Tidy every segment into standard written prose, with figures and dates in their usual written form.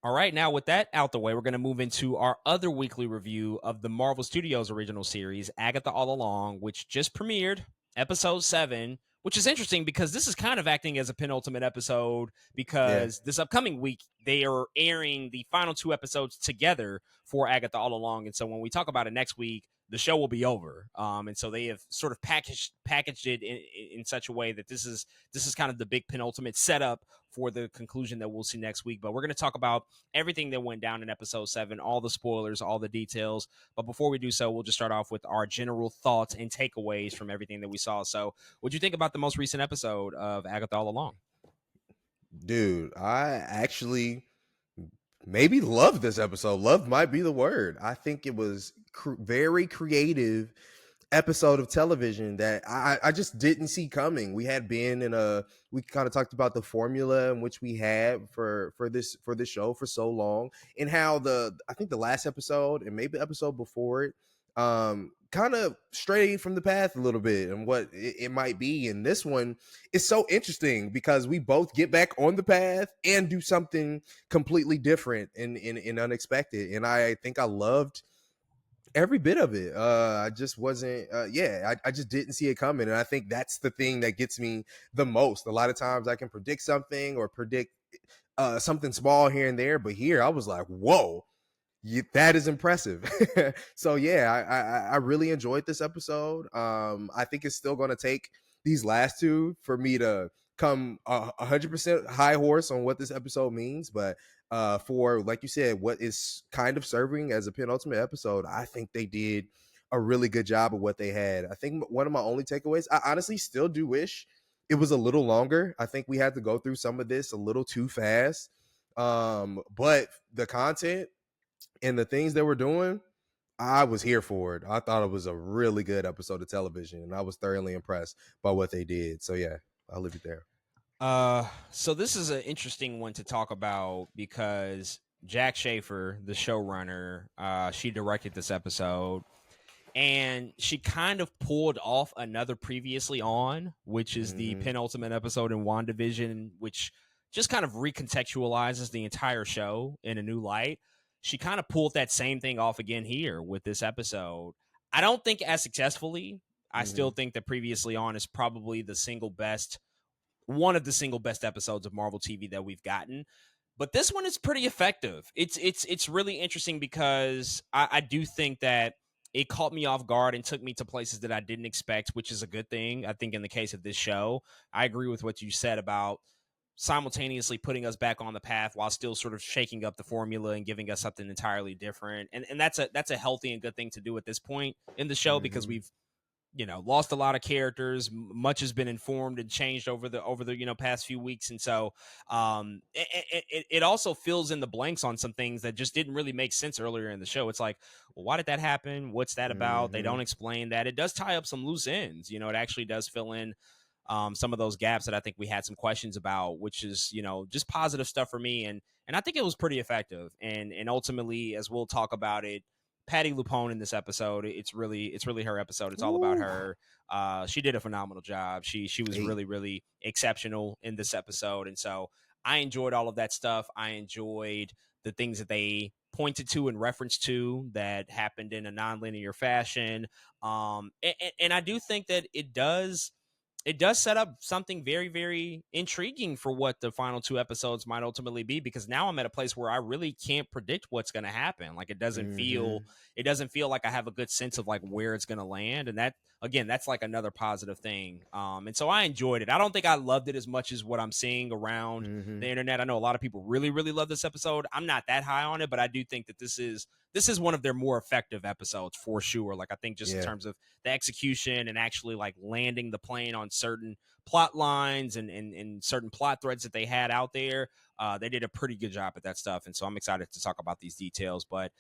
All right, now with that out the way, we're going to move into our other weekly review of the Marvel Studios original series, Agatha All Along, which just premiered episode 7, which is interesting because this is kind of acting as a penultimate episode Yeah. because this upcoming week they are airing the final 2 episodes together for Agatha All Along. And so when we talk about it next week, the show will be over. And so they have sort of packaged it in such a way that this is kind of the big penultimate setup for the conclusion that we'll see next week. But we're going to talk about everything that went down in episode 7, all the spoilers, all the details. But before we do so, we'll just start off with our general thoughts and takeaways from everything that we saw. So, what'd you think about the most recent episode of Agatha All Along? Dude, I actually maybe love this episode. Love might be the word. I think it was very creative episode of television that I just didn't see coming. We had been in we kind of talked about the formula in which we had for this show for so long, and how I think the last episode and maybe the episode before it kind of strayed from the path a little bit and what it might be. And this one is so interesting because we both get back on the path and do something completely different and unexpected. And I think I loved every bit of it. I just wasn't I just didn't see it coming. And I think that's the thing that gets me the most. A lot of times I can predict something or predict something small here and there, but here I was like, whoa, that is impressive. So yeah, I really enjoyed this episode. I think it's still going to take these last two for me to come 100% high horse on what this episode means, but for, like you said, what is kind of serving as a penultimate episode, I think they did a really good job of what they had. I think one of my only takeaways, I honestly still do wish it was a little longer. I think we had to go through some of this a little too fast. But the content and the things they were doing, I was here for it. I thought it was a really good episode of television, and I was thoroughly impressed by what they did. So yeah, I'll leave it there. So this is an interesting one to talk about because Jack Schaefer, the showrunner, she directed this episode, and she kind of pulled off another previously on, which is the Mm-hmm. penultimate episode in WandaVision, which just kind of recontextualizes the entire show in a new light. She kind of pulled that same thing off again here with this episode. I don't think as successfully. I Mm-hmm. still think that previously on is probably one of the single best episodes of Marvel TV that we've gotten. But this one is pretty effective. It's really interesting because I do think that it caught me off guard and took me to places that I didn't expect, which is a good thing. I think in the case of this show, I agree with what you said about simultaneously putting us back on the path while still sort of shaking up the formula and giving us something entirely different. And that's a healthy and good thing to do at this point in the show because Mm-hmm. we've lost a lot of characters. Much has been informed and changed over the past few weeks, and so it also fills in the blanks on some things that just didn't really make sense earlier in the show. It's like, well, why did that happen? What's that about? They Mm-hmm. don't explain that. It does tie up some loose ends. It actually does fill in some of those gaps that I think we had some questions about, which is just positive stuff for me, and I think it was pretty effective. And ultimately, as we'll talk about it, Patty Lupone in this episode, it's really her episode. It's all about Ooh. her. She did a phenomenal job. She was Hey. really exceptional in this episode, and so I enjoyed all of that stuff. I enjoyed the things that they pointed to and referenced to that happened in a nonlinear fashion. And I do think that it does set up something very, very intriguing for what the final 2 episodes might ultimately be, because now I'm at a place where I really can't predict what's going to happen. Like, it doesn't Mm-hmm. feel like I have a good sense of like where it's going to land. And that, again, that's like another positive thing. And so I enjoyed it. I don't think I loved it as much as what I'm seeing around Mm-hmm. the internet. I know a lot of people really, really love this episode. I'm not that high on it, but I do think that this is one of their more effective episodes for sure. Like, I think just in Yeah. terms of the execution and actually like landing the plane on certain plot lines and certain plot threads that they had out there, they did a pretty good job at that stuff. And so I'm excited to talk about these details. But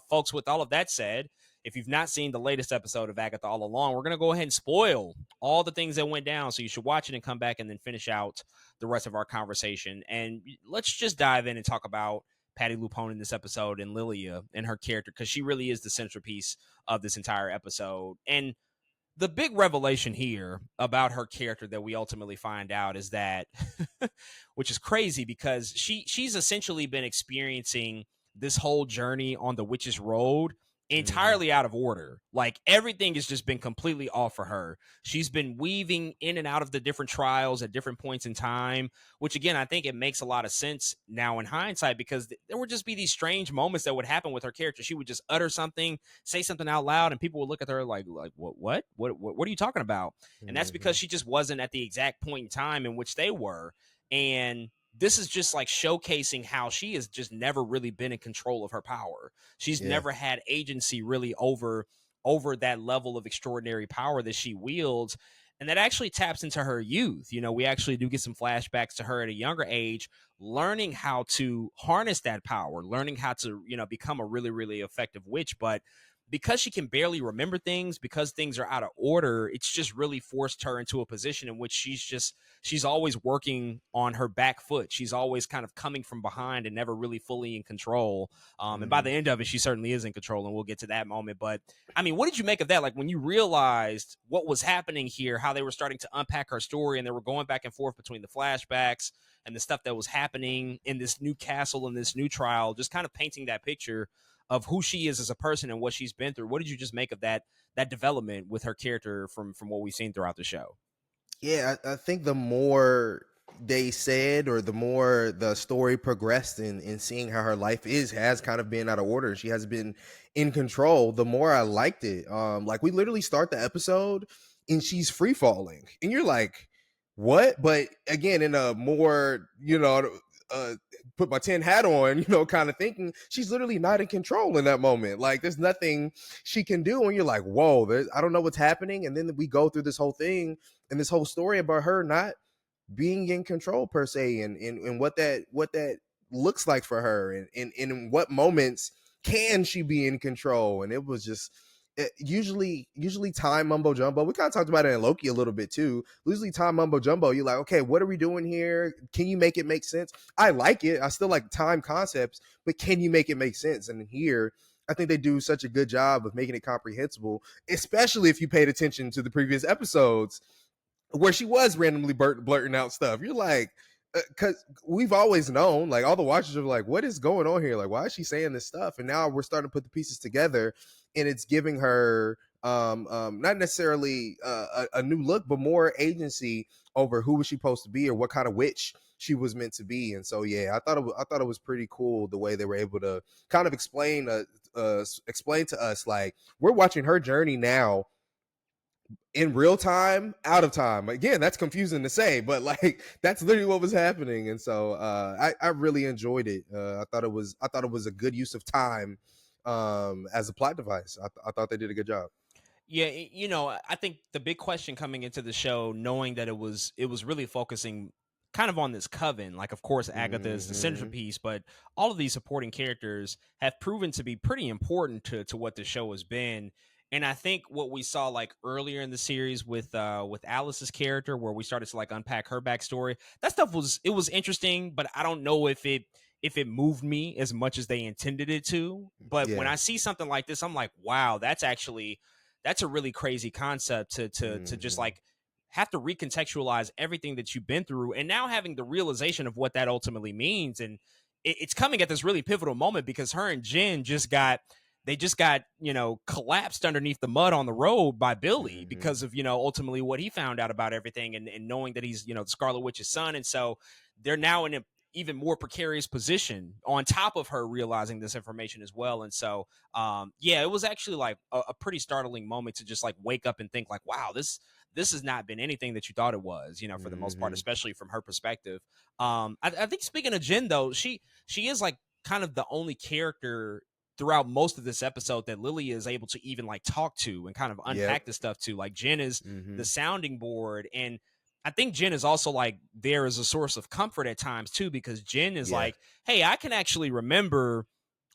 folks, with all of that said, if you've not seen the latest episode of Agatha All Along, we're going to go ahead and spoil all the things that went down. So you should watch it and come back and then finish out the rest of our conversation. And let's just dive in and talk about Patty Lupone in this episode and Lilia and her character, because she really is the centerpiece of this entire episode. And the big revelation here about her character that we ultimately find out is that which is crazy because she's essentially been experiencing this whole journey on the witch's road Hmm. entirely out of order. Like everything has just been completely off for her. She's been weaving in and out of the different trials at different points in time, which again I think it makes a lot of sense now in hindsight because there would just be these strange moments that would happen with her character. She would just utter something, say something out loud, and people would look at her like what are you talking about? And that's because Hmm. she just wasn't at the exact point in time in which they were. And this is just like showcasing how she has just never really been in control of her power. She's Yeah. never had agency really over that level of extraordinary power that she wields. And that actually taps into her youth. You know, we actually do get some flashbacks to her at a younger age, learning how to harness that power, learning how to, become a really, really effective witch. But because she can barely remember things, because things are out of order, it's just really forced her into a position in which she's always working on her back foot. She's always kind of coming from behind and never really fully in control. And by Hmm. the end of it, she certainly is in control, and we'll get to that moment. But I mean, what did you make of that? Like when you realized what was happening here, how they were starting to unpack her story, and they were going back and forth between the flashbacks and the stuff that was happening in this new castle and this new trial, just kind of painting that picture of who she is as a person and what she's been through. What did you just make of that development with her character from what we've seen throughout the show? Yeah, I think the more they said, or the more the story progressed in seeing how her life has kind of been out of order. She has been in control. The more I liked it. Like we literally start the episode and she's free falling, and you're like, what? But again, in a more uh, put my tin hat on, kind of thinking she's literally not in control in that moment. Like there's nothing she can do, and you're like, whoa, I don't know what's happening. And then we go through this whole thing and this whole story about her not being in control per se, and what that looks like for her, and in what moments can she be in control. And it was just usually time mumbo jumbo. We kind of talked about it in Loki a little bit too. Usually time mumbo jumbo, you're like, okay, what are we doing here? Can you make it make sense? I like it. I still like time concepts, but can you make it make sense? And here I think they do such a good job of making it comprehensible, especially if you paid attention to the previous episodes where she was randomly blurting out stuff. You're like, because we've always known, like all the watchers are like, what is going on here? Like, why is she saying this stuff? And now we're starting to put the pieces together, and it's giving her not necessarily a new look, but more agency over who was she supposed to be or what kind of witch she was meant to be. And so, yeah, I thought it was pretty cool the way they were able to kind of explain to us, like, we're watching her journey now in real time, out of time. Again, that's confusing to say, but like that's literally what was happening. And so I really enjoyed it. I thought it was a good use of time as a plot device. I thought they did a good job. Yeah, I think the big question coming into the show, knowing that it was really focusing kind of on this coven. Like, of course, Agatha is the Hmm. centerpiece, but all of these supporting characters have proven to be pretty important to what the show has been. And I think what we saw like earlier in the series with Alice's character, where we started to like unpack her backstory, that stuff was interesting, but I don't know if it moved me as much as they intended it to. But when Yeah. I see something like this, I'm like, wow, that's a really crazy concept to just Hmm. like have to recontextualize everything that you've been through and now having the realization of what that ultimately means. And it's coming at this really pivotal moment because her and Jen just got collapsed underneath the mud on the road by Billy Hmm. because of ultimately what he found out about everything, and knowing that he's the Scarlet Witch's son. And so they're now in a even more precarious position on top of her realizing this information as well. And so yeah, it was actually like a pretty startling moment to just like wake up and think like, wow, this has not been anything that you thought it was, for the most part, Hmm. especially from her perspective. I think speaking of Jen though, she is like kind of the only character throughout most of this episode that Lily is able to even like talk to and kind of Yep. unpack the stuff to. Like Jen is the Hmm. sounding board, and I think Jen is also like there as a source of comfort at times too, because Jen is Yeah. like, hey, I can actually remember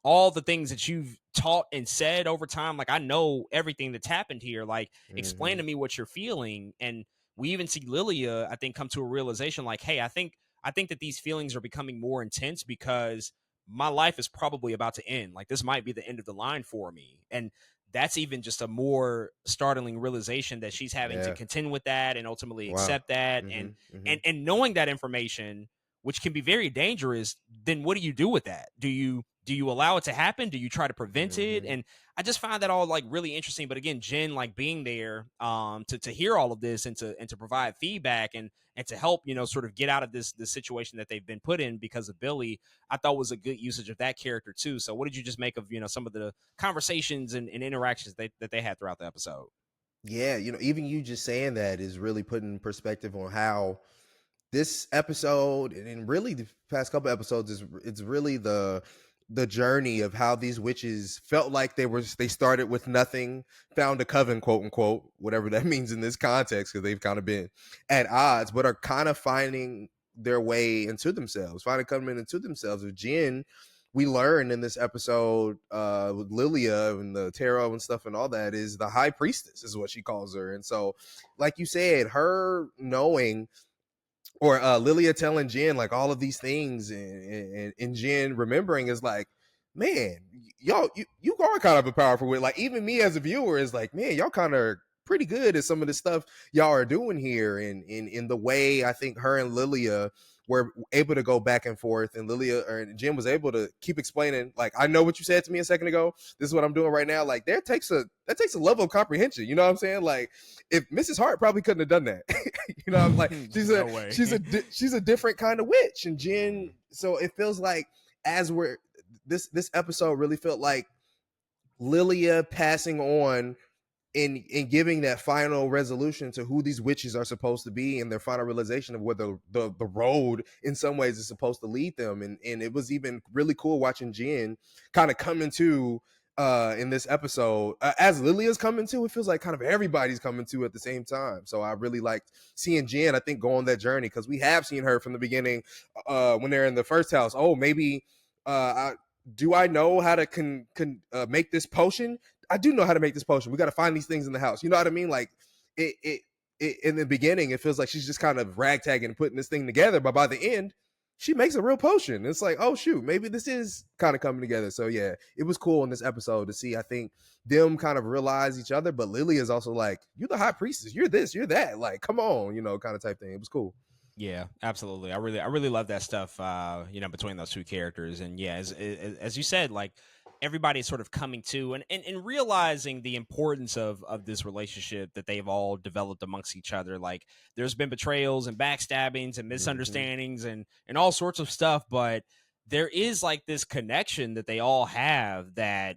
all the things that you've taught and said over time. Like I know everything that's happened here. Like explain Hmm. to me what you're feeling. And we even see Lilia, I think, come to a realization like, hey, I think that these feelings are becoming more intense because my life is probably about to end. Like this might be the end of the line for me. And that's even just a more startling realization that she's having to Yeah. contend with that and ultimately Wow. accept that. Mhm. Mhm. And knowing that information, which can be very dangerous, then what do you do with that? Do you allow it to happen? Do you try to prevent it? Mhm. And I just find that all like really interesting. But again, Jen like being there to hear all of this and to provide feedback and to help, sort of get out of this situation that they've been put in because of Billy, I thought was a good usage of that character too. So what did you just make of, some of the conversations and interactions that they had throughout the episode? Yeah, even you just saying that is really putting perspective on how this episode and really the past couple episodes is it's really the journey of how these witches felt like they started with nothing, found a coven, quote unquote, whatever that means in this context, because they've kind of been at odds, but are kind of finding their way into themselves, finding coming into themselves. With Jen, we learned in this episode with Lilia and the tarot and stuff and all that, is the high priestess is what she calls her. And so, like you said, her knowing, or Lilia telling Jen like all of these things, and Jen remembering is like, man, y'all, you are kind of a powerful wit. Like even me as a viewer is like, man, y'all kind of pretty good at some of the stuff y'all are doing here. And in the way I think her and Lilia were able to go back and forth, and Lilia or Jen was able to keep explaining, like, I know what you said to me a second ago. This is what I'm doing right now. Like that takes a level of comprehension. You know what I'm saying? Like if Mrs. Hart probably couldn't have done that. I'm like, No way. she's a different kind of witch. And Jen, so it feels like as we're this episode really felt like Lilia passing on in giving that final resolution to who these witches are supposed to be, and their final realization of where the road in some ways is supposed to lead them. And it was even really cool watching Jen kind of come into in this episode, as Lilia's coming to. It feels like kind of everybody's coming to at the same time. So I really liked seeing Jen, I think, go on that journey, because we have seen her from the beginning when they're in the first house. Oh, maybe do I know how to make this potion? I do know how to make this potion. We got to find these things in the house. You know what I mean? Like it in the beginning, it feels like she's just kind of ragtagging and putting this thing together. But by the end, she makes a real potion. It's like, oh shoot, maybe this is kind of coming together. So yeah, it was cool in this episode to see, I think, them kind of realize each other. But Lily is also like, you're the high priestess. You're this, you're that. Like, come on, kind of type thing. It was cool. Yeah, absolutely. I really love that stuff. Between those two characters, and yeah, as you said, like everybody's sort of coming to and realizing the importance of this relationship that they've all developed amongst each other. Like there's been betrayals and backstabbings and Mm-hmm. misunderstandings and all sorts of stuff, but there is like this connection that they all have that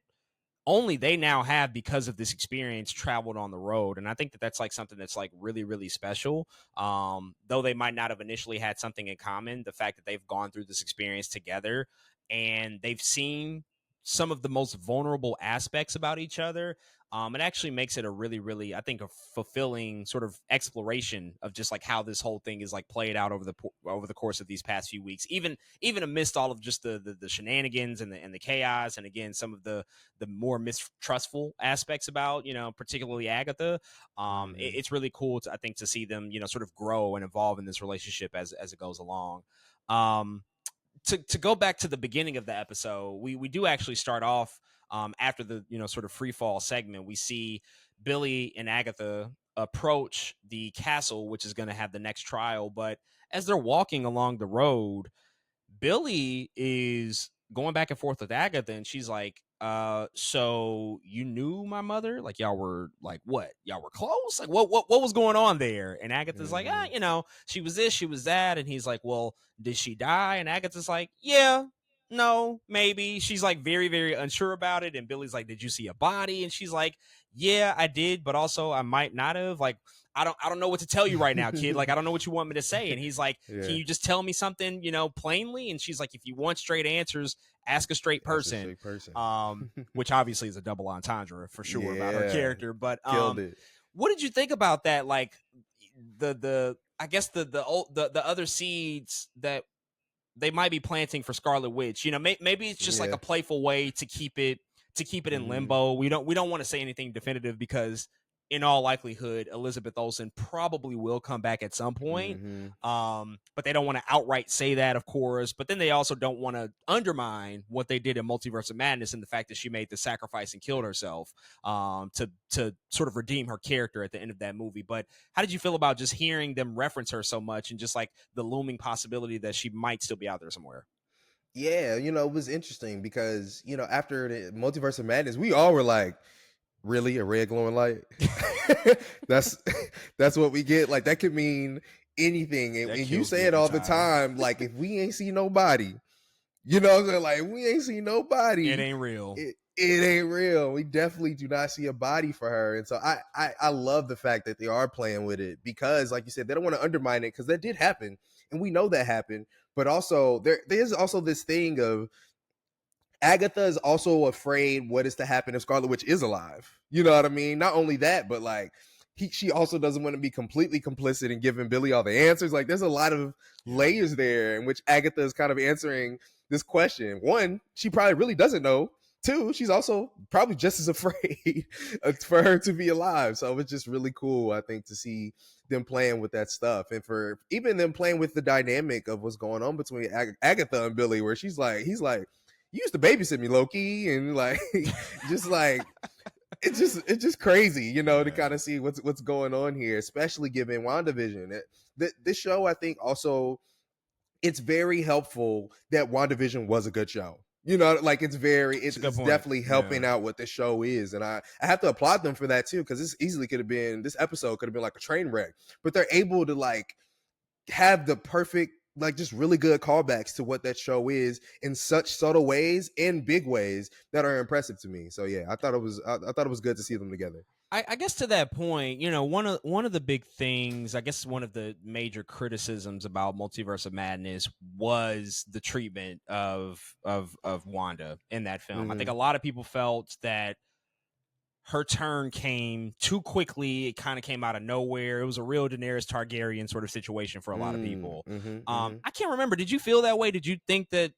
only they now have because of this experience traveled on the road. And I think that that's like something that's like really really special. Though they might not have initially had something in common, the fact that they've gone through this experience together and they've seen some of the most vulnerable aspects about each other, it actually makes it a really really, I think, a fulfilling sort of exploration of just like how this whole thing is like played out over the course of these past few weeks, even amidst all of just the shenanigans and the chaos, and again some of the more mistrustful aspects about, particularly Agatha. Mm-hmm. It's really cool to, I think, to see them, sort of grow and evolve in this relationship as it goes along. Um, to go back to the beginning of the episode, we do actually start off after the, sort of free fall segment. We see Billy and Agatha approach the castle, which is going to have the next trial. But as they're walking along the road, Billy is going back and forth with Agatha, and she's like, so you knew my mother? Like y'all were like what? Y'all were close? Like what was going on there?" And Agatha's like, Mm-hmm. she was this, she was that. And he's like, "Well, did she die?" And Agatha's like, "Yeah, no, maybe." She's like very, very unsure about it. And Billy's like, "Did you see a body?" And she's like, "Yeah, I did, but also I might not have. Like, I don't know what to tell you right now, kid. Like, I don't know what you want me to say." And he's like, "Can Yeah, you just tell me something, plainly?" And she's like, "If you want straight answers, ask a straight that's a person." straight person. Which obviously is a double entendre for sure about her Yeah, character. But killed it. what did you think about that? Like the I guess the other seeds that they might be planting for Scarlet Witch. Maybe it's just like Yeah. a playful way to keep it in Mm-hmm. limbo. We don't want to say anything definitive because in all likelihood, Elizabeth Olsen probably will come back at some point. Mm-hmm. But they don't want to outright say that, of course. But then they also don't want to undermine what they did in Multiverse of Madness and the fact that she made the sacrifice and killed herself to sort of redeem her character at the end of that movie. But how did you feel about just hearing them reference her so much and just like the looming possibility that she might still be out there somewhere? Yeah, it was interesting because, after the Multiverse of Madness, we all were like, really, a red glowing light? that's that's what we get. Like, that could mean anything. And, That and you kills me say it every all the time. time, like, if we ain't see nobody, you know what I'm saying? Like, we ain't see It nobody, ain't real. it ain't real. We definitely do not see a body for her. And so I love the fact that they are playing with it because, like you said, they don't want to undermine it because that did happen. And we know that happened. But also, there's also this thing of Agatha is also afraid what is to happen if Scarlet Witch is alive. You know what I mean? Not only that, but like she also doesn't want to be completely complicit in giving Billy all the answers. Like there's a lot of Yeah. layers there in which Agatha is kind of answering this question. One, she probably really doesn't know. Two, she's also probably just as afraid for her to be alive. So it's just really cool, I think, to see them playing with that stuff, and for even them playing with the dynamic of what's going on between Agatha and Billy, where he's like, you used to babysit me, Loki, and like, just like it's just crazy, to Yeah. kind of see what's going on here, especially given WandaVision. This show, I think, also it's very helpful that WandaVision was a good show. Like It's a good it's point. definitely Yeah. helping out what the show is, and I have to applaud them for that too, because this episode could have been like a train wreck, but they're able to like have the perfect, like, just really good callbacks to what that show is in such subtle ways and big ways that are impressive to me. So yeah, I thought it was good to see them together. I guess to that point, one of the big things, I guess one of the major criticisms about Multiverse of Madness was the treatment of Wanda in that film. I think a Mm-hmm. lot of people felt that her turn came too quickly. It kind of came out of nowhere. It was a real Daenerys Targaryen sort of situation for a lot of people. Mm-hmm. Mm-hmm. I can't remember. Did you feel that way? Did you think that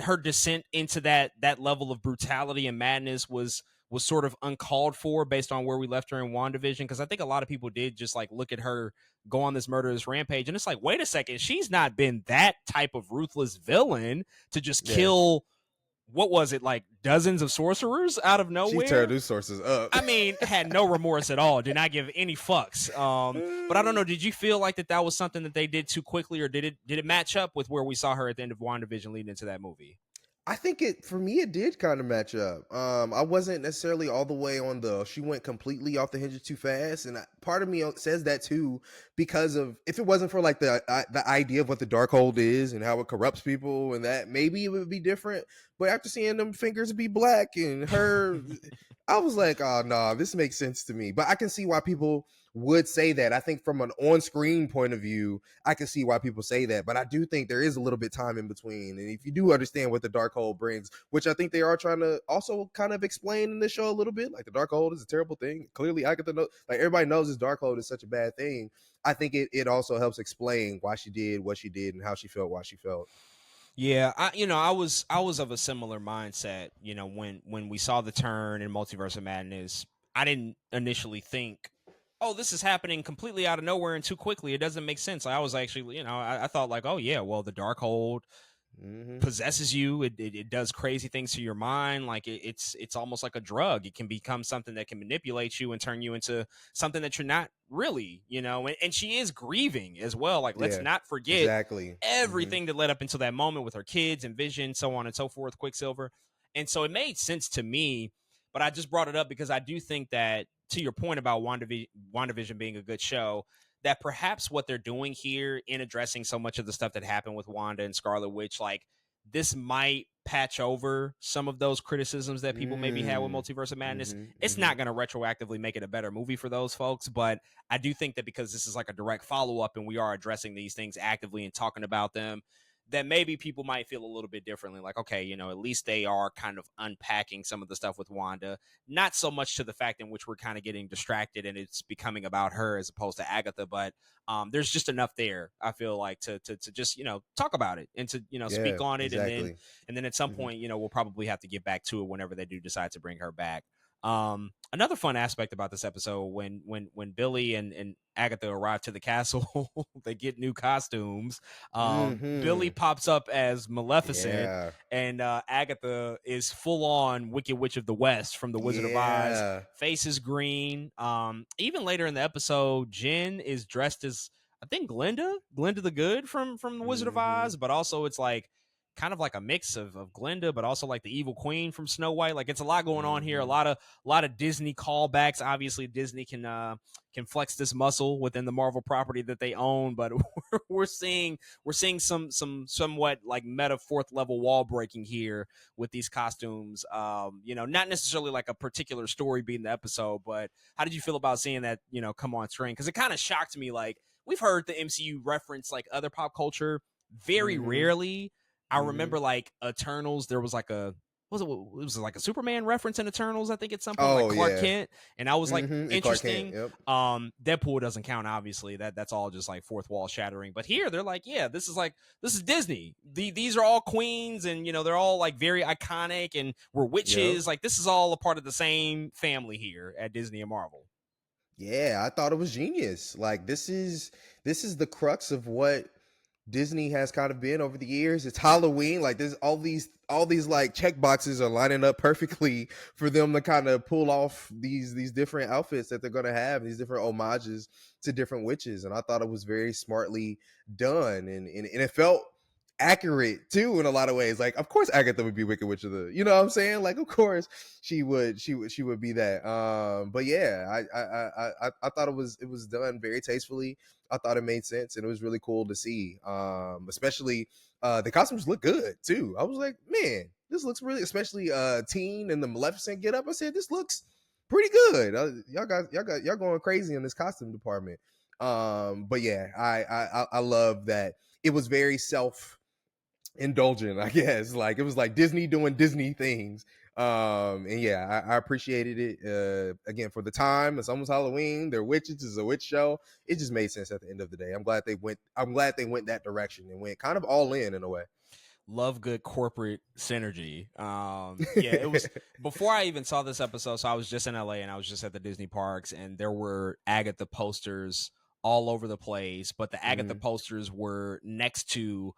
her descent into that level of brutality and madness was sort of uncalled for based on where we left her in WandaVision? Because I think a lot of people did just like look at her go on this murderous rampage, and it's like, wait a second, she's not been that type of ruthless villain to just Yeah, kill, what was it, like dozens of sorcerers out of she turned nowhere. these sources up. I mean, had no remorse at all. Did not give any fucks. But I don't know. Did you feel like that was something that they did too quickly, or did it match up with where we saw her at the end of WandaVision leading into that movie? I think for me it did kind of match up. I wasn't necessarily all the way on the she went completely off the hinges too fast, and part of me says that too because of, if it wasn't for like the idea of what the dark hold is and how it corrupts people, and that maybe it would be different. But after seeing them fingers be black and her, I was like, oh no, this makes sense to me. But I can see why people would say that. I think from an on-screen point of view, I can see why people say that, but I do think there is a little bit time in between. And if you do understand what the dark hold brings, which I think they are trying to also kind of explain in this show a little bit, like the dark hold is a terrible thing. Clearly, Agatha knows, like everybody knows this dark hold is such a bad thing. I think it also helps explain why she did what she did and how she felt, why she felt. Yeah, I was of a similar mindset. When we saw the turn in Multiverse of Madness, I didn't initially think, "Oh, this is happening completely out of nowhere and too quickly. It doesn't make sense." I was actually, I thought like, "Oh yeah, well, the Darkhold Mm-hmm. possesses you. It does crazy things to your mind. Like it's almost like a drug. It can become something that can manipulate you and turn you into something that you're not really, and she is grieving as well. Like, let's Yeah, not forget exactly. Mm-hmm. everything that led up until that moment with her kids and Vision, so on and so forth, Quicksilver. And so it made sense to me, but I just brought it up because I do think that, to your point about WandaVision being a good show, that perhaps what they're doing here in addressing so much of the stuff that happened with Wanda and Scarlet Witch, like, this might patch over some of those criticisms that people maybe had with Multiverse of Madness. Mm-hmm. It's Mm-hmm. not going to retroactively make it a better movie for those folks, but I do think that because this is like a direct follow up and we are addressing these things actively and talking about them, that maybe people might feel a little bit differently. Like, okay, at least they are kind of unpacking some of the stuff with Wanda, not so much to the fact in which we're kind of getting distracted and it's becoming about her as opposed to Agatha, but there's just enough there, I feel like, to just talk about it and to Yeah, speak on it, and then exactly. at some Mm-hmm. point we'll probably have to get back to it whenever they do decide to bring her back. Another fun aspect about this episode when Billy and Agatha arrive to the castle, they get new costumes. Billy Mm-hmm. pops up as Maleficent, Yeah. and Agatha is full on Wicked Witch of the West from the Wizard of Oz. Yeah. Face is green. Even later in the episode, Jen is dressed as, I think, Glinda the Good from the Wizard of Mm-hmm. Oz, but also it's like kind of like a mix of Glinda, but also like the evil queen from Snow White. Like it's a lot going on here. Mm-hmm. A lot of Disney callbacks. Obviously, Disney can flex this muscle within the Marvel property that they own, but we're seeing some somewhat like meta fourth level wall breaking here with these costumes. Not necessarily like a particular story being the episode, but how did you feel about seeing that come on screen? Because it kind of shocked me. Like we've heard the MCU reference like other pop culture very Mm-hmm. rarely. I Mm-hmm. remember like Eternals. There was like a was it was like a Superman reference in Eternals, I think, at some point, like Oh Clark yeah. Kent, and I was like, Mm-hmm. And Clark Kent. interesting. Yep. Deadpool doesn't count, obviously. That's all just like fourth wall shattering. But here they're like, yeah, this is Disney. These are all queens, and they're all like very iconic, and we're Yep. witches. Like this is all a part of the same family here at Disney and Marvel. Yeah, I thought it was genius. Like this is the crux of what Disney has kind of been over the years. It's Halloween. Like there's all these like check boxes are lining up perfectly for them to kind of pull off these different outfits that they're gonna have, these different homages to different witches. And I thought it was very smartly done and it felt accurate too in a lot of ways. Like of course Agatha would be Wicked Witch of the, you know what I'm saying? Like of course she would be that. But yeah, I thought it was done very tastefully. I thought it made sense and it was really cool to see. Especially the costumes look good too. I was like, man, this looks really, especially Teen and the Maleficent get up. I said, this looks pretty good. Y'all going crazy in this costume department. But yeah, I love that it was very self-indulgent, I guess. Like it was like Disney doing Disney things. And yeah, I appreciated it. Again, for the time, it's almost Halloween. They're witches. It's a witch show. It just made sense at the end of the day. I'm glad they went that direction and went kind of all in a way. Love good corporate synergy. Yeah, it was before I even saw this episode. So I was just in LA and I was just at the Disney parks, and there were Agatha posters all over the place. But the Agatha Mm-hmm. posters were next to,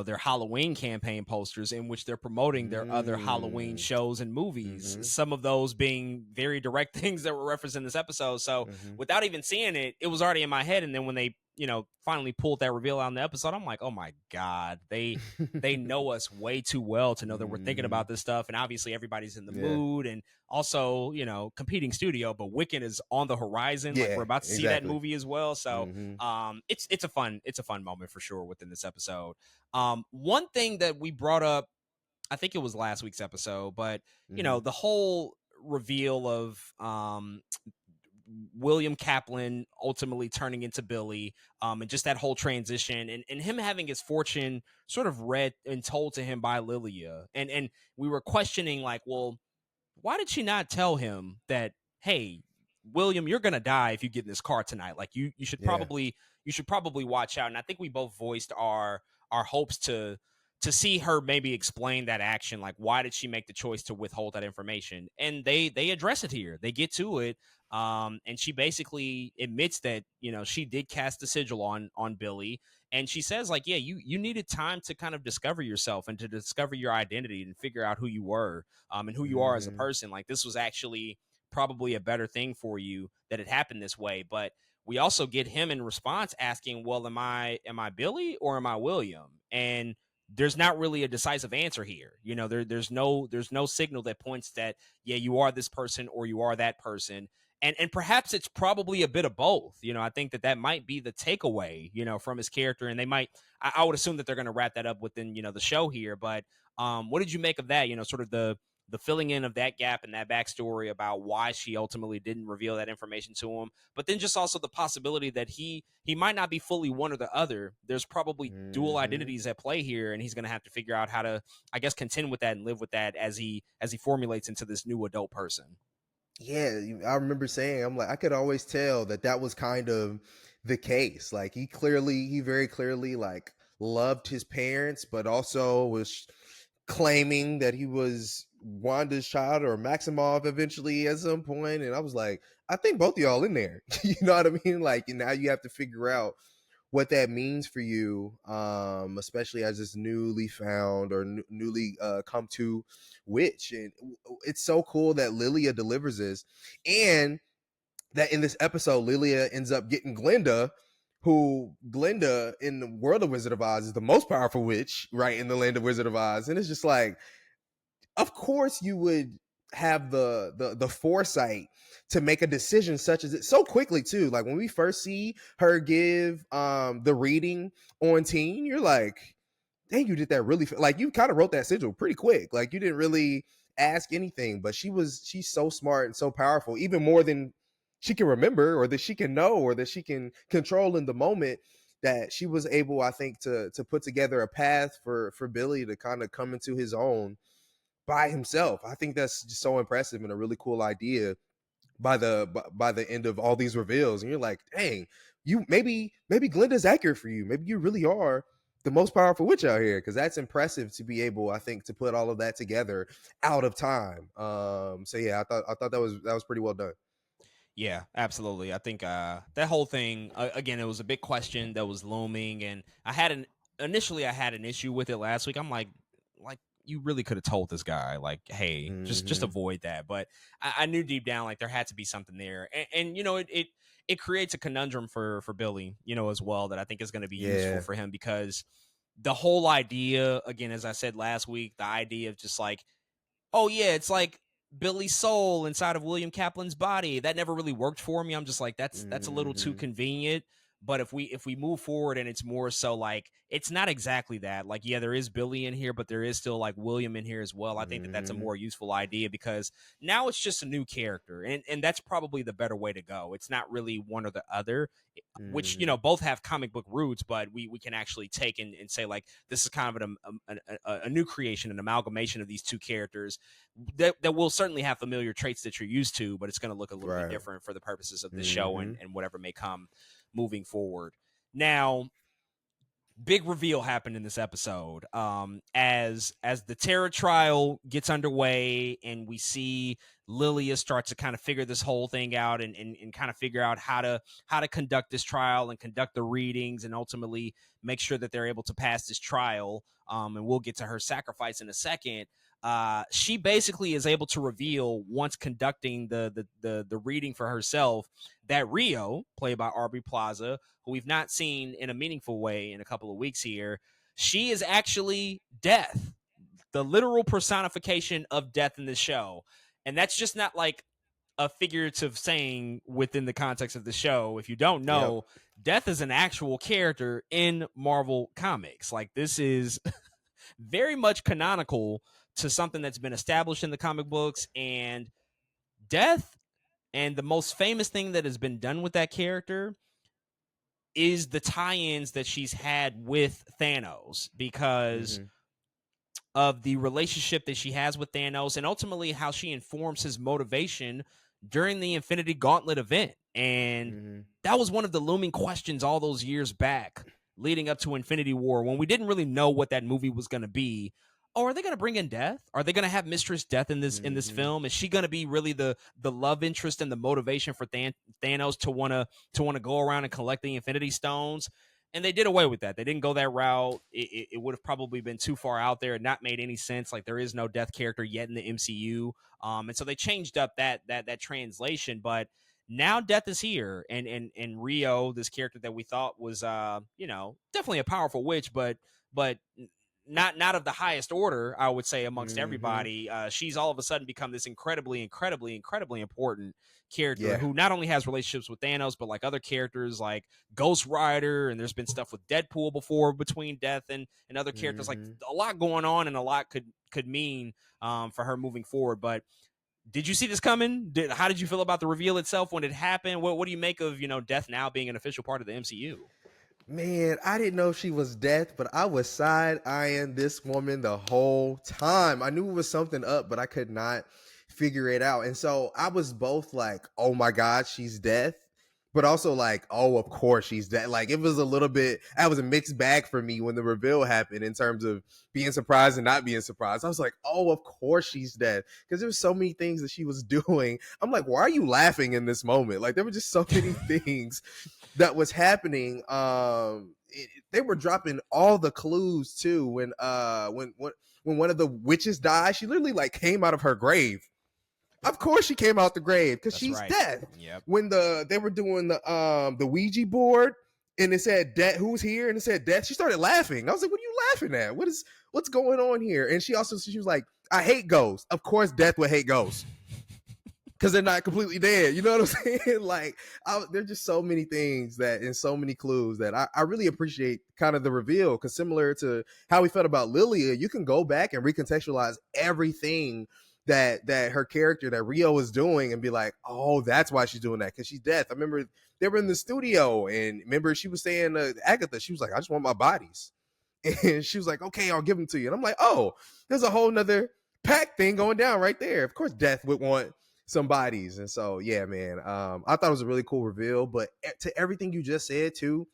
their Halloween campaign posters in which they're promoting their other Halloween Mm-hmm. shows and movies. Some of those being very direct things that were referenced in this episode. So Mm-hmm. without even seeing it, it was already in my head. And then when they, finally pulled that reveal out in the episode, I'm like, oh my God, they know us way too well to know that we're thinking Mm-hmm. about this stuff. And obviously everybody's in the Yeah. mood, and also, competing studio, but Wiccan is on the horizon. Like we're Yeah. about to see that Exactly. movie as well. So Mm-hmm. it's a fun moment for sure within this episode. One thing that we brought up, I think it was last week's episode, but Mm-hmm. the whole reveal of William Kaplan ultimately turning into Billy, and just that whole transition, and him having his fortune sort of read and told to him by Lilia. And we were questioning, like, well, why did she not tell him that, hey, William, you're gonna die if you get in this car tonight? Like Yeah. you should probably watch out. And I think we both voiced our hopes to see her maybe explain that action. Like, why did she make the choice to withhold that information? And they address it here. They get to it. And she basically admits that, she did cast the sigil on Billy. And she says, like, yeah, you needed time to kind of discover yourself and to discover your identity and figure out who you were, and who you are as a Mm-hmm. person. Like this was actually probably a better thing for you that it happened this way. But we also get him in response asking, well, am I Billy or am I William? And there's not really a decisive answer here. There's no signal that points that, yeah, you are this person or you are that person. And perhaps it's probably a bit of both. I think that might be the takeaway, from his character. And they might, I would assume that they're going to wrap that up within, the show here. But what did you make of that? Sort of the filling in of that gap and that backstory about why she ultimately didn't reveal that information to him, but then just also the possibility that he might not be fully one or the other. There's probably dual Mm-hmm. identities at play here, and he's going to have to figure out how to, I guess, contend with that and live with that as he formulates into this new adult person. Yeah, I remember saying, I'm like, I could always tell that was kind of the case. Like he very clearly like loved his parents, but also was claiming that he was Wanda's child or Maximov eventually at some point, and I was like, I think both of y'all in there. You know what I mean? Like, and now you have to figure out what that means for you, especially as this newly found or newly come to witch. And it's so cool that Lilia delivers this, and that in this episode, Lilia ends up getting Glinda, who Glinda in the world of Wizard of Oz is the most powerful witch, right, in the land of Wizard of Oz. And it's just like, of course you would have the foresight to make a decision such as it so quickly too. Like when we first see her give the reading on Teen, you're like, dang, you did that really like you kind of wrote that sigil pretty quick. Like you didn't really ask anything, but she's so smart and so powerful, even more than she can remember or that she can know or that she can control in the moment, that she was able, I think, to put together a path for Billy to kind of come into his own by himself. I think that's just so impressive and a really cool idea by the end of all these reveals. And you're like, dang, you maybe Glinda's accurate for you. Maybe you really are the most powerful witch out here, because that's impressive to be able, I think, to put all of that together out of time. So yeah, I thought that was pretty well done. Yeah, absolutely. I think that whole thing again, it was a big question that was looming, and I had an issue with it last week. I'm like you really could have told this guy, like, hey, just Mm-hmm. avoid that. But I knew deep down, like, there had to be something there, and you know, it creates a conundrum for Billy, you know, as well, that I think is going to be useful Yeah. for him, because the whole idea, again, as I said last week, the idea of just like, oh yeah, it's like Billy's soul inside of William Kaplan's body. That never really worked for me. I'm just like, that's a little too Mm-hmm. convenient. But if we move forward and it's more so like, it's not exactly that. Like, yeah, there is Billy in here, but there is still like William in here as well. I think that that's a Mm-hmm. more useful idea, because now it's just a new character, and that's probably the better way to go. It's not really one or the other, which, you Mm-hmm. know, both have comic book roots, but we can actually take and say, like, this is kind of a new creation, an amalgamation of these two characters that will certainly have familiar traits that you're used to, but it's going to look a little bit Right. different for the purposes of this show Mm-hmm. and whatever may come moving forward. Now, big reveal happened in this episode, as the terror trial gets underway, and we see Lilia start to kind of figure this whole thing out, and kind of figure out how to conduct this trial and conduct the readings, and ultimately make sure that they're able to pass this trial. And we'll get to her sacrifice in a second. She basically is able to reveal, once conducting the reading for herself, that Rio, played by Aubrey Plaza, who we've not seen in a meaningful way in a couple of weeks here, she is actually Death, the literal personification of Death in this show. And that's just not like a figurative saying within the context of the show. If you don't Yep. know, Death is an actual character in Marvel Comics. Like, this is very much canonical to something that's been established in the comic books. And Death, and the most famous thing that has been done with that character, is the tie-ins that she's had with Thanos, because Mm-hmm. of the relationship that she has with Thanos, and ultimately how she informs his motivation during the Infinity Gauntlet event. And Mm-hmm. that was one of the looming questions all those years back, leading up to Infinity War, when we didn't really know what that movie was going to be. Oh, are they going to bring in Death? Are they going to have Mistress Death in this Mm-hmm. film? Is she going to be really the love interest and the motivation for Thanos to want to go around and collect the Infinity Stones? And they did away with that. They didn't go that route. It would have probably been too far out there and not made any sense. Like, there is no Death character yet in the MCU, and so they changed up that translation. But now Death is here, and Rio, this character that we thought was, definitely a powerful witch, but not of the highest order, I would say, amongst Mm-hmm. everybody. She's all of a sudden become this incredibly, incredibly, incredibly important character, Yeah. who not only has relationships with Thanos, but like other characters like Ghost Rider, and there's been stuff with Deadpool before between Death and other characters. Like, Mm-hmm. a lot going on, and a lot could mean, for her moving forward. But did you see this coming? How did you feel about the reveal itself when it happened? What do you make of, Death now being an official part of the MCU? Man, I didn't know she was Death, but I was side eyeing this woman the whole time. I knew it was something up, but I could not figure it out. And so I was both like, oh my God, she's Death. but also like, oh, of course she's dead. Like it was a little bit, that was a mixed bag for me when the reveal happened in terms of being surprised and not being surprised. I was like, oh, of course she's dead, because there was so many things that she was doing. I'm like, why are you laughing in this moment? Like there were just so many things that was happening. They were dropping all the clues too. When one of the witches died, she literally like came out of her grave. Of course she came out the grave because That's she's right. dead. Yep. When they were doing the Ouija board and it said death, who's here, and it said death, she started laughing. I was like, what are you laughing at? What's going on here? And she was like, I hate ghosts. Of course death would hate ghosts because they're not completely dead. You know what I'm saying? Like, there's just so many things that, and so many clues that I really appreciate kind of the reveal, because similar to how we felt about Lilia, you can go back and recontextualize everything that her character, that Rio is doing, and be like, oh, that's why she's doing that, because she's death. I remember they were in the studio, and remember she was saying Agatha, she was like, I just want my bodies. And she was like, okay, I'll give them to you. And I'm like, oh, there's a whole nother pack thing going down right there. Of course, death would want some bodies. And so, yeah, man, I thought it was a really cool reveal. But to everything you just said, too,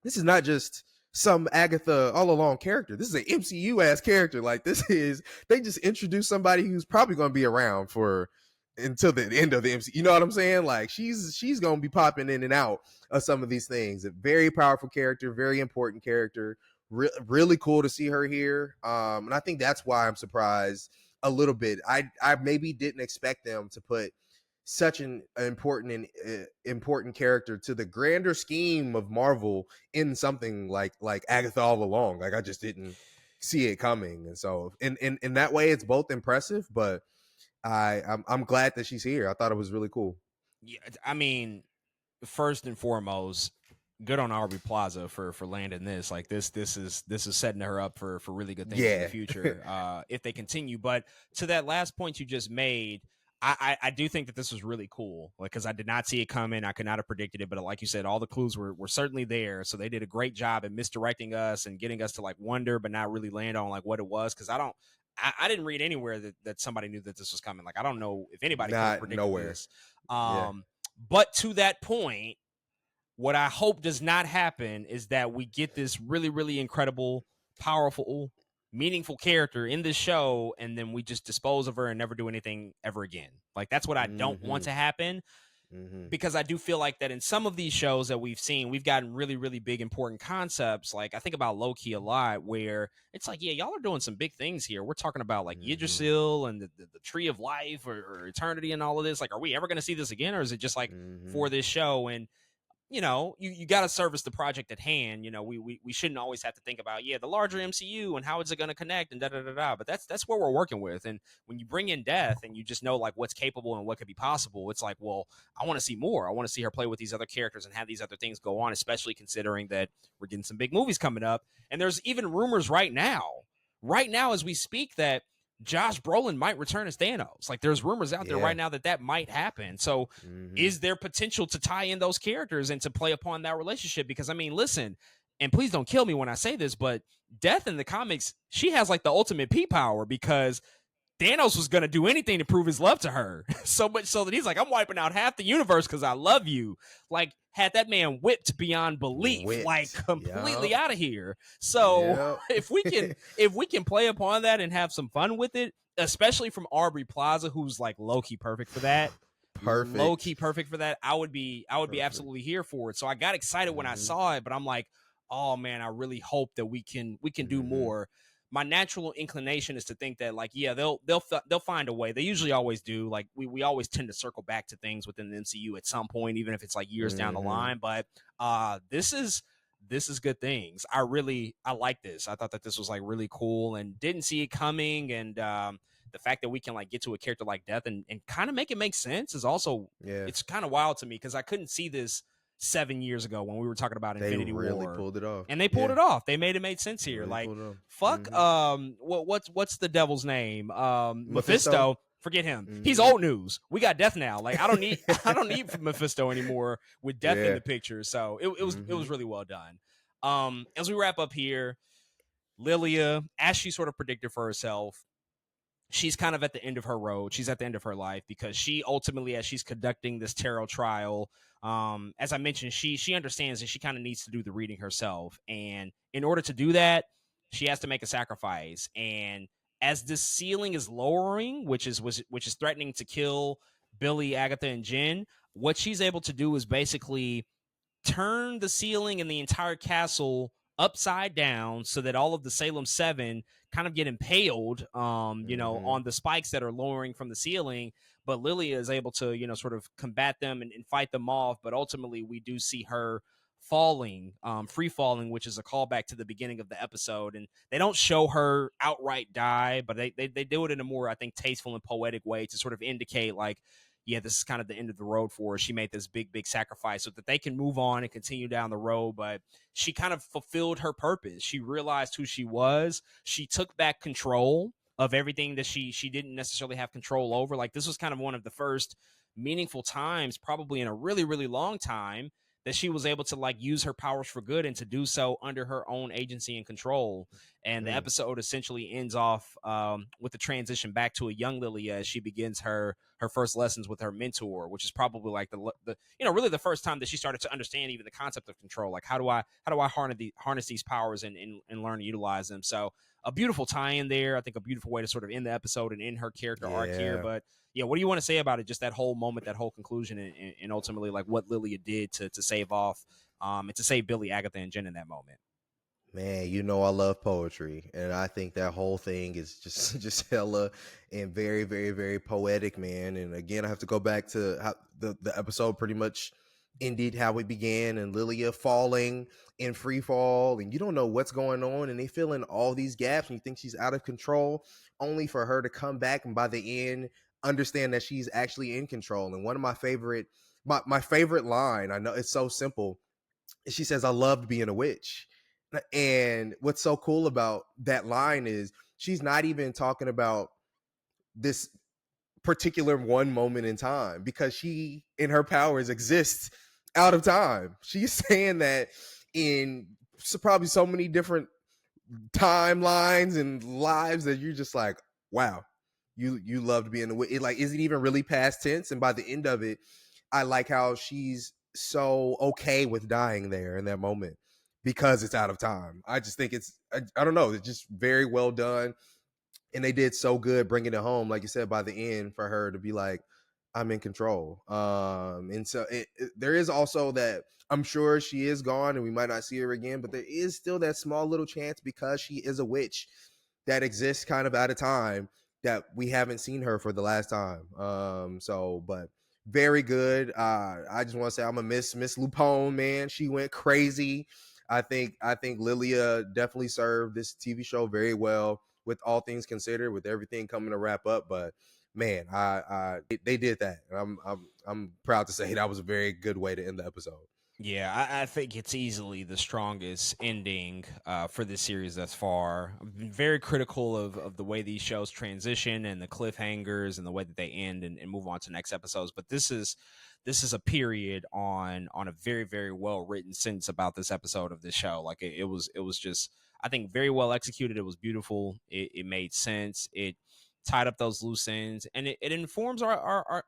this is not just some Agatha all along character. This is an MCU ass character. Like, they just introduced somebody who's probably going to be around for until the end of the MCU. You know what I'm saying? Like, she's going to be popping in and out of some of these things. A very powerful character, very important character. Really cool to see her here. And I think that's why I'm surprised a little bit. I maybe didn't expect them to put such an important character to the grander scheme of Marvel in something like Agatha all along. Like I just didn't see it coming. And so in that way it's both impressive, but I'm glad that she's here. I thought it was really cool. Yeah, I mean, first and foremost, good on Aubrey Plaza for landing this. Like this is setting her up for really good things in the Yeah. future if they continue. But to that last point you just made, I do think that this was really cool, like, because I did not see it coming. I could not have predicted it, but like you said, all the clues were certainly there. So they did a great job at misdirecting us and getting us to like wonder, but not really land on like what it was. Because I didn't read anywhere that somebody knew that this was coming. Like I don't know if anybody could have Not predicted nowhere. this. Yeah. But to that point, what I hope does not happen is that we get this really, really incredible, powerful, meaningful character in this show, and then we just dispose of her and never do anything ever again. Like that's what I don't want to happen, because I do feel like that in some of these shows that we've seen, we've gotten really, really big, important concepts. Like I think about Loki a lot, where it's like, yeah, y'all are doing some big things here. We're talking about like Yggdrasil and the Tree of Life or Eternity and all of this. Like, are we ever going to see this again, or is it just like for this show? And you got to service the project at hand. We shouldn't always have to think about, the larger MCU and how is it going to connect and da da da da. But that's what we're working with. And when you bring in Death and you just know like what's capable and what could be possible, it's like, well, I want to see more. I want to see her play with these other characters and have these other things go on, especially considering that we're getting some big movies coming up. And there's even rumors right now as we speak, that Josh Brolin might return as Thanos. Like there's rumors out there right now that might happen. So is there potential to tie in those characters and to play upon that relationship? Because I mean, listen, and please don't kill me when I say this, but Death in the comics, she has like the ultimate P power, because Thanos was going to do anything to prove his love to her. So much so that he's like, I'm wiping out half the universe because I love you. Like, had that man whipped beyond belief, like completely out of here. So if we can play upon that and have some fun with it, especially from Aubrey Plaza, who's like low-key perfect for that. Low-key perfect for that. I would be absolutely here for it. So I got excited when I saw it, but I'm like, oh man, I really hope that we can do more. My natural inclination is to think that like, they'll find a way. They usually always do. Like we always tend to circle back to things within the MCU at some point, even if it's like years down the line. But this is good things. I like this. I thought that this was like really cool and didn't see it coming. And the fact that we can like get to a character like Death and kind of make it make sense is also, it's kind of wild to me, because I couldn't see this 7 years ago when we were talking about Infinity War. They really pulled it off. And they pulled it off. They made sense here. Really like, fuck, what's the devil's name? Mephisto. Forget him. He's old news. We got Death now. Like, I don't need Mephisto anymore with Death in the picture. So it was really well done. As we wrap up here, Lilia, as she sort of predicted for herself, she's kind of at the end of her road. She's at the end of her life because she ultimately, as she's conducting this tarot trial, as I mentioned, she understands that she kind of needs to do the reading herself, and in order to do that, she has to make a sacrifice. And as this ceiling is lowering, which is threatening to kill Billy, Agatha, and Jen, what she's able to do is basically turn the ceiling and the entire castle upside down so that all of the Salem 7 kind of get impaled, Mm-hmm. on the spikes that are lowering from the ceiling. But Lilia is able to, sort of combat them and fight them off. But ultimately, we do see her falling, free falling, which is a callback to the beginning of the episode. And they don't show her outright die, but they do it in a more, I think, tasteful and poetic way to sort of indicate, like, yeah, this is kind of the end of the road for her. She made this big, big sacrifice so that they can move on and continue down the road. But she kind of fulfilled her purpose. She realized who she was. She took back control of everything that she didn't necessarily have control over. Like, this was kind of one of the first meaningful times, probably in a really, really long time, that she was able to like use her powers for good and to do so under her own agency and control. And the Mm. episode essentially ends off with the transition back to a young Lilia as she begins her first lessons with her mentor, which is probably like the really the first time that she started to understand even the concept of control. Like, how do I harness these powers and learn to utilize them? So a beautiful tie in there. I think a beautiful way to sort of end the episode and end her character arc here. Yeah. But yeah, what do you want to say about it? Just that whole moment, that whole conclusion, and ultimately like what Lilia did to save off, and to save Billy, Agatha, and Jen in that moment. Man, you know I love poetry, and I think that whole thing is just just hella and very, very, very poetic, man. And again, I have to go back to how the episode pretty much ended how we began, and Lilia falling in free fall, and you don't know what's going on, and they fill in all these gaps, and you think she's out of control, only for her to come back, and by the end, understand that she's actually in control. And one of my favorite line, I know it's so simple, she says, "I loved being a witch." And what's so cool about that line is she's not even talking about this particular one moment in time, because she and her powers exist out of time. She's saying that in probably so many different timelines and lives that you're just like, wow, you loved being the witch. It like isn't even really past tense, and by the end of it, I like how she's so okay with dying there in that moment because it's out of time. I just think I don't know, it's just very well done, and they did so good bringing it home, like you said, by the end for her to be like, I'm in control. And so there is also that, I'm sure she is gone and we might not see her again, but there is still that small little chance, because she is a witch that exists kind of at a time that we haven't seen her for the last time. So but very good. I just want to say I'm a Miss Lupone, man. She went crazy. I think Lilia definitely served this TV show very well, with all things considered, with everything coming to wrap up. But man, they did that. And I'm proud to say that was a very good way to end the episode. Yeah, I think it's easily the strongest ending for this series thus far. I've been very critical of the way these shows transition and the cliffhangers and the way that they end and move on to next episodes. But this is a period on a very, very well written sentence about this episode of this show. Like it was just, I think, very well executed. It was beautiful. It made sense. It tied up those loose ends, and it informs our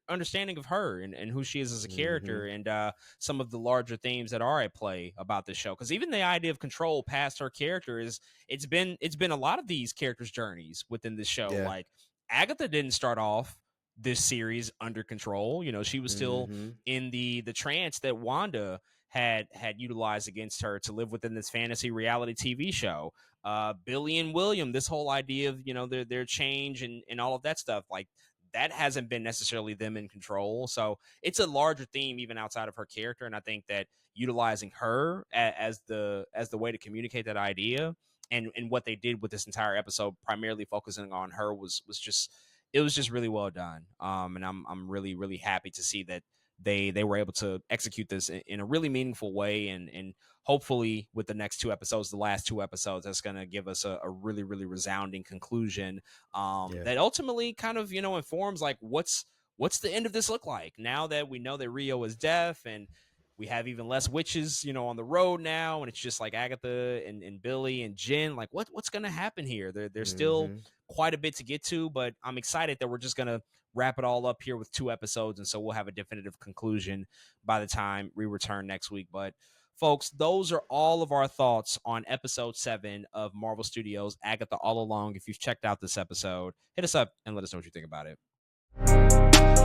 understanding of her and who she is as a Mm-hmm. character, and some of the larger themes that are at play about this show. Because even the idea of control past her character is, it's been a lot of these characters' journeys within this show. Yeah. Like, Agatha didn't start off this series under control. She was still Mm-hmm. in the trance that Wanda had utilized against her to live within this fantasy reality TV show. Billy and William, this whole idea of their change and all of that stuff, like, that hasn't been necessarily them in control. So it's a larger theme even outside of her character, and I think that utilizing her as the way to communicate that idea, and what they did with this entire episode, primarily focusing on her, was just really well done. And I'm really, really happy to see that they were able to execute this in a really meaningful way, and hopefully with the next two episodes, the last two episodes, that's going to give us a really, really resounding conclusion, Yeah. that ultimately kind of informs, like, what's the end of this look like now that we know that Rio is deaf, and We have even less witches, on the road now, and it's just like Agatha and Billy and Jen. Like, what's gonna happen here? There's still Mm-hmm. quite a bit to get to, but I'm excited that we're just gonna wrap it all up here with 2 episodes, and so we'll have a definitive conclusion by the time we return next week. But folks, those are all of our thoughts on episode 7 of Marvel Studios' Agatha All Along. If you've checked out this episode, hit us up and let us know what you think about it.